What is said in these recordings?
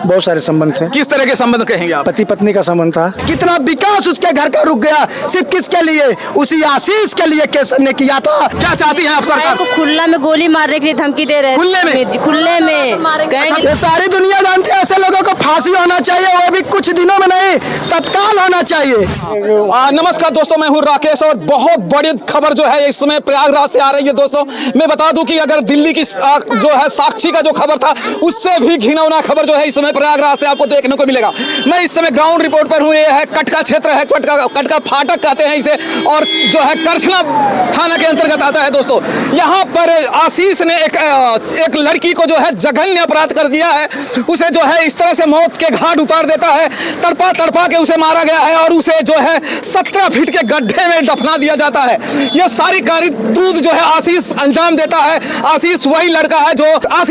बहुत सारे संबंध थे। किस तरह के संबंध कहेंगे आप? पति पत्नी का संबंध था। कितना विकास उसके घर का रुक गया, सिर्फ किसके लिए? उसी आशीष के लिए केसर ने किया था। क्या चाहती हैं आप सरकार? को खुला में गोली मारने के लिए धमकी दे रहे हैं। खुले में? खुले में कहेंगे। ये सारी दुनिया जानती है, ऐसे लोगों को फांसी होना चाहिए, वो भी कुछ दिनों में नहीं, तत्काल होना चाहिए। नमस्कार दोस्तों, मैं हूं राकेश और बहुत बड़ी खबर जो है इस समय प्रयागराज से आ रही है। दोस्तों मैं बता दूं कि अगर दिल्ली की जो है साक्षी का जो खबर था उससे भी घिनौना खबर जो है इस समय प्रयागराज से आपको देखने को मिलेगा। मैं इस समय ग्राउंड रिपोर्ट पर हूं। ये है कटका क्षेत्र है, कटका फाटक कहते हैं इसे, और जो है करछना थाना के अंतर्गत आता है। दोस्तों यहाँ पर आशीष ने एक लड़की को जो है जघन्य अपराध कर दिया है। उसे जो है इस तरह से मौत के घाट उतार देता है, तड़पा तड़पा के उसे मारा गया है और उसे जो है 17 फीट के गड्ढे में दफना दिया जाता है। यह सारी करतूत जो है आशीष अंजाम देता है। आशीष वही लड़का है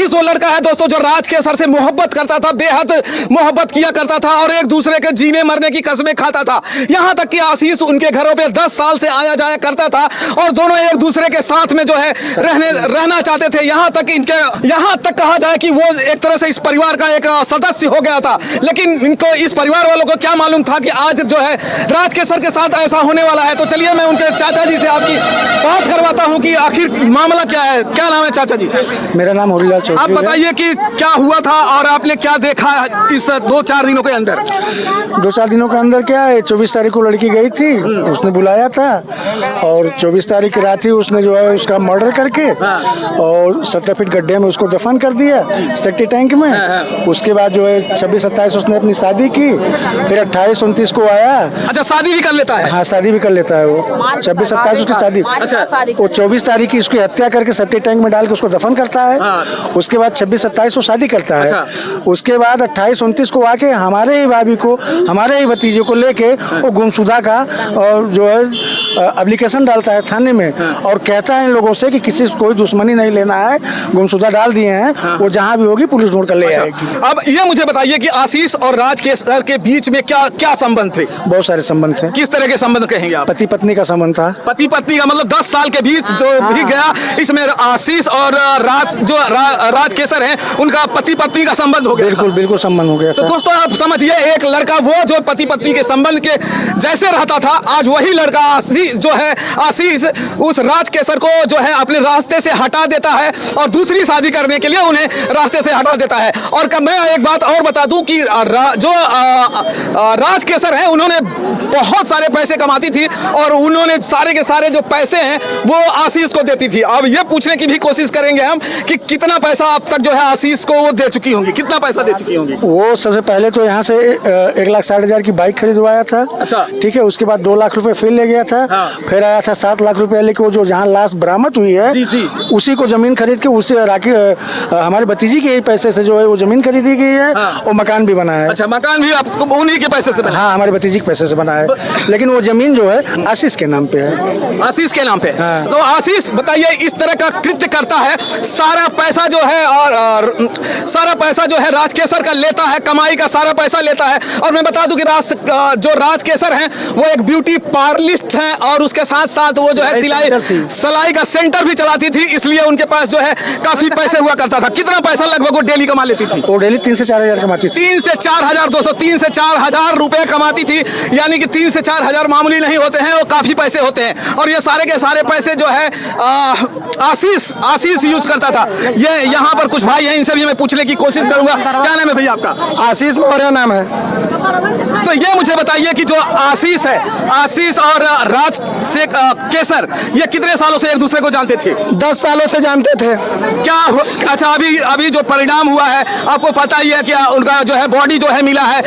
वो लड़का है दोस्तों जो राज केसर से मोहब्बत करता था, बेहद मोहब्बत किया करता था और एक दूसरे के जीने मरने की कसमें खाता था। यहाँ तक कि आशीष उनके घरों पे 10 साल से आया जाया करता था और दोनों एक दूसरे के साथ में जो है रहना चाहते थे। यहाँ तक कहा जाए कि वो एक तरह से इस परिवार का एक सदस्य हो गया था। लेकिन इनको, इस परिवार वालों को क्या मालूम था कि आज जो है राज केसर के साथ ऐसा होने वाला है। तो चलिए मैं उनके चाचा जी से आपकी बात करवाता हूँ कि आखिर मामला क्या है। क्या नाम है चाचा जी? मेरा नाम होरीलाल चौधरी। आप बताइए कि क्या हुआ था और आपने क्या देखा इस 2-4 दिनों के अंदर? 2-4 दिनों के अंदर क्या है, 24 तारीख को लड़की गई थी, उसने बुलाया था और 24 तारीख की रात ही उसने जो है उसका मर्डर करके और 17 फीट गड्ढे में उसको दफन कर दिया सेप्टिक टैंक में। उसके बाद जो है 26-27 उसने अपनी शादी की, फिर 28-29 को आया। अच्छा, शादी भी कर लेता है? हाँ, शादी भी कर लेता है वो। 26-27 उसकी शादी। अच्छा, वो 24 तारीख की उसकी हत्या करके सेप्टिक टैंक में डाल के उसको दफन करता है। उसके बाद 26-27 को शादी करता है। उसके बाद 28-29 को आके हमारे ही भाभी को, हमारे ही भतीजे को लेके वो गुमशुदा का और जो है एप्लीकेशन डालता है थाने में और कहता है इन लोगों से कि किसी से कोई दुश्मनी नहीं लेना है, गुमशुदा डाल दिए हैं, वो जहाँ भी होगी पुलिस ढूंढ कर ले आएगी। अब ये मुझे बताइए कि आशीष और राज केसर के बीच में क्या संबंध थे? बहुत सारे संबंध थे। किस तरह के संबंध कहेंगे आप? पति पत्नी का संबंध था। पति पत्नी का मतलब 10 साल के बीच जो भी गया, इसमें आशीष और राज केसर है उनका पति पत्नी का संबंध हो गया। बिल्कुल बिल्कुल संबंध हो गया। तो दोस्तों आप समझिए, एक लड़का वो जो पति पत्नी के संबंध के जैसे रहता था, आज वही लड़का आशीष उस राज केसर को जो है अपने रास्ते से हटा देता है और दूसरी शादी करने के लिए उन्हें रास्ते से हटा देता है। और मैं एक बात और बता दूं कि जो राज केसर है उन्होंने बहुत सारे पैसे कमाती थी और उन्होंने सारे के सारे जो पैसे हैं वो आशीष को देती थी। अब ये पूछने की भी कोशिश करेंगे हम कि कितना पैसा अब तक जो है आशीष को वो दे चुकी होंगी, कितना पैसा दे चुकी होंगी? वो सबसे पहले तो यहाँ से 1,60,000 की बाइक खरीदवाया था। अच्छा, ठीक है। उसके बाद 2 लाख रुपए फिर ले गया था। फिर आया था 7 लाख रुपए लेके, वो जो जहाँ लाश बरामद हुई है उसी को जमीन खरीद के उससे हमारे भतीजी के पैसे से जो है वो जमीन खरीदी गई है और मकान भी बना है। अच्छा, मकान भी आपको उन्हीं के पैसे से बना? हाँ, हमारे भतीजी के पैसे से बना है, लेकिन वो जमीन जो है आशीष के नाम पे है। आशीष के नाम पे? हाँ। तो आशीष बताइए, इस तरह का कृत्य करता है, सारा पैसा जो है और सारा पैसा जो है राज केसर का लेता है, कमाई का सारा पैसा लेता है। और मैं बता दूं कि जो राज केसर हैं वो एक ब्यूटी पार्लरिस्ट हैं और उसके साथ साथ वो जो है सिलाई का सेंटर भी चलाती थी, इसलिए उनके पास जो है काफी पैसे हुआ करता था। कितना पैसा लगभग वो डेली कमा लेती थी? वो डेली 3 से 4 हजार कमाती थी। 3 से 4 हजार, 3 से 4 हजार रुपए कमाती थी। यानी कि 3 से 4 हजार मामूली नहीं होते हैं, वो काफी पैसे होते हैं। और ये सारे के सारे पैसे जो है आशीष यूज करता था। ये यहाँ पर कुछ भाई हैं, इनसे भी मैं पूछने की कोशिश करूंगा। क्या नाम है भैया आपका? आशीष मौर्य नाम है। तो ये मुझे बताइए कि जो आशीष है, आशीष और राज केसर ये कितने सालों से एक दूसरे को जानते थे? 10 सालों से जानते थे। क्या अच्छा, अभी जो परिणाम हुआ है आपको पता ही है कि उनका जो है बॉडी जो है मिला है,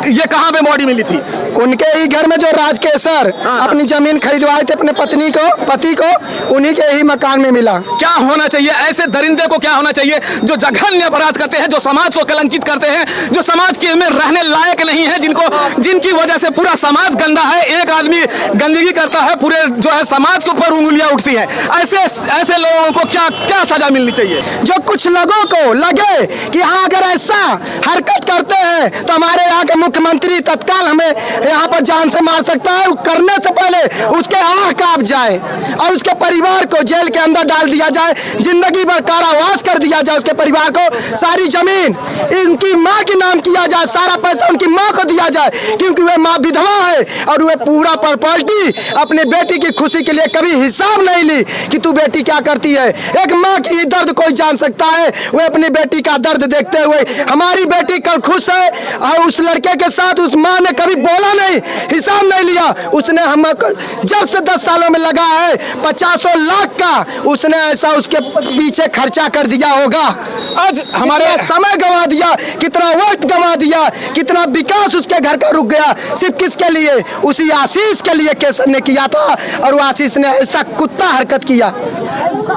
ये कहाँ पे बॉडी मिली थी? उनके ही घर में जो राज केसर अपनी जमीन खरीदवाए थे अपने पति को, उन्हीं के ही मकान में मिला। क्या होना चाहिए ऐसे दरिंदे को? क्या होना चाहिए जो जघन्य अपराध करते हैं, जो समाज को कलंकित करते हैं, जो समाज के में रहने लायक नहीं है, जिनकी वजह से पूरा समाज गंदा है। एक आदमी गंदगी करता है, पूरे जो है समाज के ऊपर उंगलियां उठती हैं। ऐसे लोगों को क्या सजा मिलनी चाहिए? जो कुछ लोगों को लगे कि हाँ अगर ऐसा हरकत करते हैं तो हमारे यहाँ के मुख्यमंत्री तत्काल हमें यहाँ पर जान से मार सकता है। करने से पहले उसके आह कांप जाए और उसके परिवार को जेल के अंदर डाल दिया जाए, जिंदगी भर कारावास कर दिया जाए उसके परिवार को। सारी जमीन इनकी माँ के नाम किया जाए, सारा पैसा उनकी माँ को दिया जाए, क्योंकि वे माँ विधवा है और वे पूरा प्रॉपर्टी अपने बेटी की खुशी के लिए कभी हिसाब नहीं ली कि तू बेटी क्या करती है। एक माँ की दर्द कोई जान सकता है, वे अपनी बेटी का दर्द देखते हुए। हमारी बेटी कल खुश है और उस लड़के के साथ उस माँ ने कभी बोला नहीं, हिसाब नहीं लिया। उसने हम जब से 10 सालों में लगा है 50 लाख का उसने ऐसा उसके पीछे खर्चा कर दिया होगा। आज हमारे समय गंवा दिया, कितना वक्त गंवा दिया, कितना विकास उसके घर का रुक गया। सिर्फ किसके लिए? उसी आशीष के लिए केसर ने किया था और वो आशीष ने ऐसा कुत्ता हरकत किया।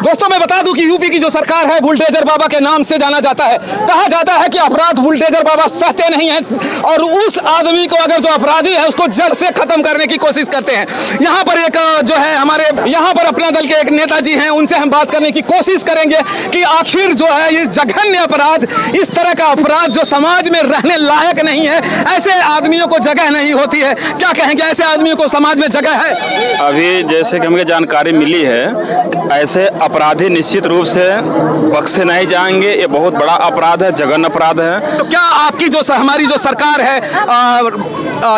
दोस्तों मैं बता दूं कि यूपी की जो सरकार है बुलडोजर बाबा के नाम से जाना जाता है। कहा जाता है कि अपराध बुलडोजर बाबा सहते नहीं हैं और उस आदमी को अगर जो अपराधी है उसको जड़ से खत्म करने की कोशिश करते हैं। यहाँ पर एक जो है हमारे यहाँ पर अपना दल के एक नेताजी हैं, उनसे हम बात करने की कोशिश करेंगे कि आखिर जो है ये जघन्य अपराध, इस तरह का अपराध जो समाज में रहने लायक नहीं है, ऐसे आदमियों को जगह नहीं होती है। क्या कहेंगे, ऐसे आदमियों को समाज में जगह है? अभी जैसे कि हमें जानकारी मिली है, ऐसे अपराधी निश्चित रूप से बख्शे नहीं जाएंगे। ये बहुत बड़ा अपराध है, जघन्य अपराध है। तो क्या आपकी जो हमारी जो सरकार है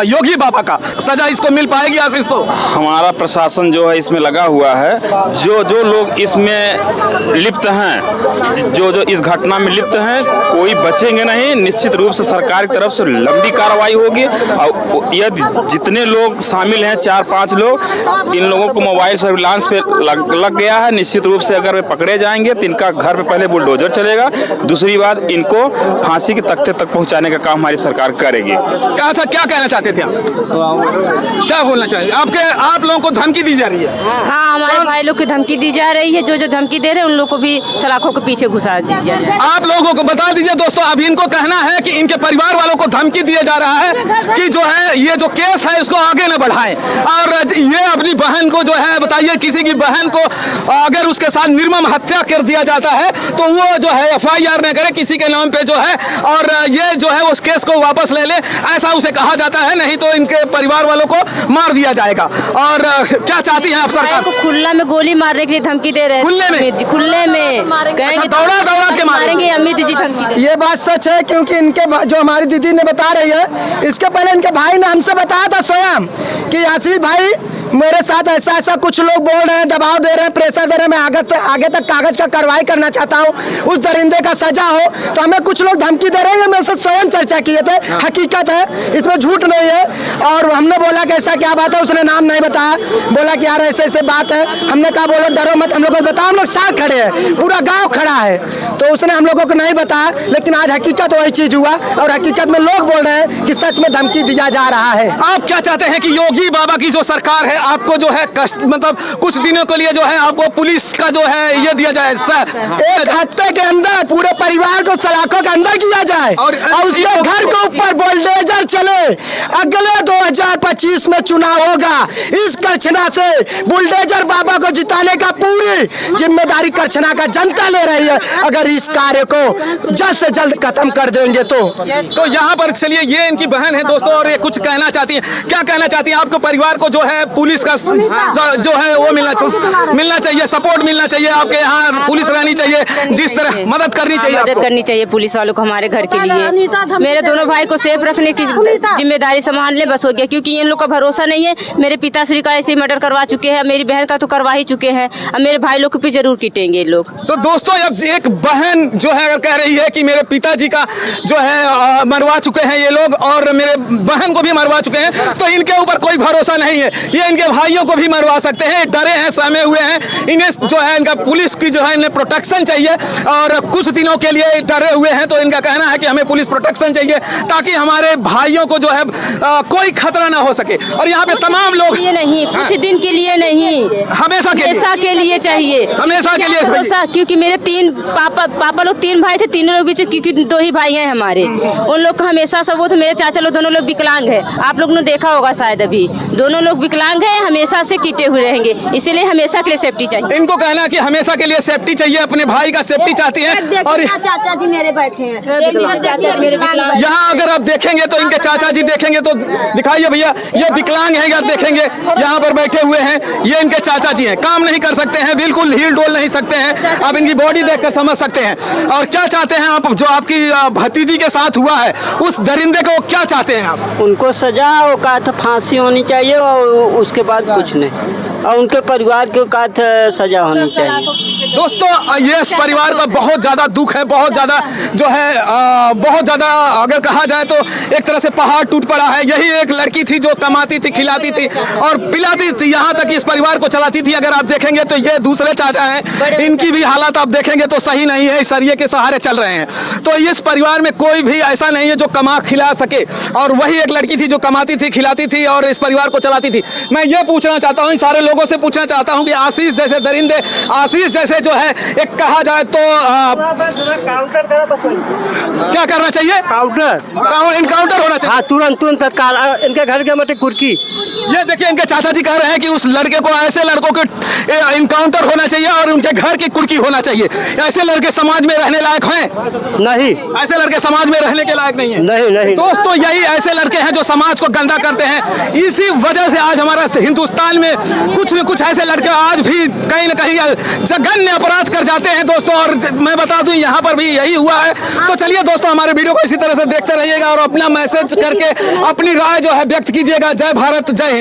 योगी बाबा का सजा इसको मिल पाएगी आशीष को? हमारा प्रशासन जो है इसमें लगा हुआ है। जो लोग इसमें लिप्त हैं, जो इस घटना में लिप्त हैं, कोई बचेंगे नहीं। निश्चित रूप से सरकार की तरफ से लंबी कार्रवाई होगी और यदि जितने लोग शामिल हैं 4-5 लोग, इन लोगों को मोबाइल सर्विलांस पे लग गया है। निश्चित रूप से अगर वे पकड़े जाएंगे तो इनका घर पे पहले बुलडोजर चलेगा, दूसरी बात इनको फांसी के तख्ते तक पहुंचाने का काम हमारी सरकार करेगी। अच्छा, क्या कहना चाहते थे आप? क्या बोलना चाहिए? आप लोगों को धमकी दी जा रही है? हाँ, हमारे भाई लोग की धमकी दी जा रही है। जो धमकी दे रहे हैं उन लोग को भी सलाखों के पीछे घुसा दी जा रही है। आप लोगों को बता दीजिए दोस्तों, अभी इनको कहना है कि इनके परिवार वालों को धमकी दिया जा रहा है कि जो है ये जो केस है इसको आगे न बढ़ाएं और ये अपनी बहन को जो है बताइए, किसी की बहन को अगर उसके साथ निर्मम हत्या कर दिया जाता है तो वो जो है FIR न करे किसी के नाम पे जो है, और ये जो है उस केस को वापस ले ले, ऐसा उसे कहा जाता है। नहीं तो इनके परिवार वालों को मार दिया जाएगा। और क्या चाहती हैं आप सरकार? को खुला में गोली मारने के लिए धमकी दे रहे हैं। खुले में कहेंगे दौड़ा के मारेंगे। अमित जी धमकी दे। ये बात सच है, क्योंकि इनके जो हमारी दीदी ने बता रही है, इसके पहले इनके भाई ने हमसे बताया था स्वयं कि आशीष भाई मेरे साथ ऐसा कुछ लोग बोल रहे हैं, दबाव दे रहे हैं, प्रेशर दे रहे हैं, मैं आगे तक कागज का कार्रवाई करना चाहता हूँ, उस दरिंदे का सजा हो। तो हमें कुछ लोग धमकी दे रहे हैं। मेरे से स्वयं चर्चा किए थे, हकीकत है, इसमें झूठ नहीं है। और हमने बोला कि ऐसा क्या बात है, उसने नाम नहीं बताया, बोला कि यार ऐसे बात है। हमने कहा बोलो डरो मत, हम लोग को बताओ, हम लोग साथ खड़े हैं, पूरा गाँव खड़ा है। तो उसने हम लोगों को नहीं बताया, लेकिन आज हकीकत वही चीज हुआ और हकीकत में लोग बोल रहे हैं कि सच में धमकी दिया जा रहा है। आप क्या चाहते हैं कि योगी बाबा की जो सरकार है आपको जो है कष्ट, मतलब कुछ दिनों के लिए जो है आपको पुलिस का जो है ये दिया जाए, एक हफ्ते के अंदर पूरे परिवार को सलाखों के अंदर किया जाए और उसके घर के ऊपर बुलडोजर चले। अगले 2025 में चुनाव होगा। इस करछना से बुलडोजर बाबा को जिताने का पूरी जिम्मेदारी करछना का जनता ले रही है। अगर इस कार्य को जल्द से जल्द खत्म कर देंगे तो यहाँ पर चलिए, ये इनकी बहन है दोस्तों और ये कुछ कहना चाहती है। क्या कहना चाहती है? आपके परिवार को जो है पुलिस का जो है वो मिलना चाहिए, सपोर्ट मिलना चाहिए, आपके यहाँ पुलिस रहनी चाहिए, जिस तरह मदद करनी चाहिए, मदद करनी चाहिए पुलिस वालों को हमारे घर के लिए। मेरे दोनों भाई को सेफ रखने की जिम्मेदारी संभाल ले, बस हो गया। क्योंकि इन लोग का भरोसा नहीं है। मेरे पिताश्री का ऐसे मर्डर करवा चुके हैं, मेरी बहन का तो करवा ही चुके हैं, अब मेरे भाई लोग पे जरूर पीटेंगे ये लोग। तो दोस्तों अब एक बहन जो है अगर कह रही है कि मेरे पिताजी का जो है मरवा चुके हैं ये लोग और मेरे बहन को भी मरवा चुके हैं, तो इनके ऊपर कोई भरोसा नहीं है। ये इनके भाइयों को भी मरवा सकते हैं, डरे हैं, सहमे हुए हैं। इन्हें जो है इनका पुलिस की जो है इन्हें प्रोटेक्शन चाहिए और कुछ दिनों के लिए डरे हुए हैं। तो इनका कहना है कि हमें पुलिस प्रोटेक्शन चाहिए ताकि हमारे भाइयों को जो है कोई खतरा ना हो सके। और यहाँ पे तमाम लोग ये नहीं, कुछ दिन के लिए नहीं, हमेशा के लिए चाहिए, हमेशा के लिए भरोसा। क्योंकि मेरे पापा लोग 3 भाई थे, तीनों लोग बीच क्योंकि 2 ही भाई हैं हमारे, उन लोग का हमेशा सब वो थे। मेरे चाचा लोग दोनों लोग विकलांग है, आप लोग ने देखा होगा शायद, अभी दोनों लोग विकलांग लोग हैं हमेशा से किटे हुए रहेंगे, इसीलिए हमेशा के लिए सेफ्टी चाहिए। इनको कहना है कि हमेशा के लिए सेफ्टी चाहिए, अपने भाई का सेफ्टी चाहती है। और चाचा जी मेरे बैठे हैं, यहाँ अगर आप देखेंगे तो इनके चाचा जी देखेंगे तो दिखाइए भैया, ये विकलांग हैं, अगर देखेंगे यहाँ पर बैठे हुए हैं, ये इनके चाचा जी हैं, काम नहीं कर सकते हैं, बिल्कुल हिल डोल नहीं सकते हैं। आप इनकी बॉडी देखकर समझ सकते हैं। और क्या चाहते हैं आप, जो आपकी भतीजी के साथ हुआ है उस दरिंदे को क्या चाहते हैं आप? उनको सजा वो कहा था फांसी होनी चाहिए और उसके बाद कुछ नहीं, और उनके परिवार को कहा था सजा होनी चाहिए। दोस्तों ये इस परिवार का बहुत ज़्यादा दुख है, बहुत ज़्यादा जो है बहुत ज़्यादा अगर कहा जाए तो एक तरह से पहाड़ टूट पड़ा है। यही एक लड़की थी जो कमाती थी, खिलाती थी और पिलाती थी, यहाँ तक इस परिवार को चलाती थी। अगर आप देखेंगे तो ये दूसरे चाचा हैं, इनकी भी हालत आप देखेंगे तो सही नहीं है, सरिये के सहारे चल रहे हैं। तो इस परिवार में कोई भी ऐसा नहीं है जो कमा खिला सके, और वही एक लड़की थी जो कमाती थी, खिलाती थी और इस परिवार को चलाती थी। मैं ये पूछना चाहता हूँ, इन सारे लोगों से पूछना चाहता हूँ कि आशीष जैसे दरिंदे, आशीष जैसे जो है एक कहा जाए तो क्या करना चाहिए? इनकाउंटर होना चाहिए। हाँ तुरंत तत्काल इनके घर के मत कुर्की। ये देखिए इनके चाचा जी कह रहे हैं कि उस लड़के को, ऐसे लड़कों के इनकाउंटर होना चाहिए और उनके घर की कुर्की होना चाहिए। ऐसे लड़के समाज में रहने लायक हैं? नहीं, ऐसे लड़के समाज में रहने के लायक नहीं है। नहीं। दोस्तों यही ऐसे लड़के हैं जो समाज को गंदा करते हैं। इसी वजह से आज हमारा हिंदुस्तान में कुछ ऐसे लड़के आज भी कहीं न कहीं जघन्य अपराध कर जाते हैं दोस्तों। और मैं बता दूं यहाँ पर भी यही हुआ है। तो चलिए दोस्तों, हमारे वीडियो को इसी तरह से देखते रहिएगा और अपना मैसेज करके अपनी राय जो है व्यक्त कीजिएगा। जय भारत, जय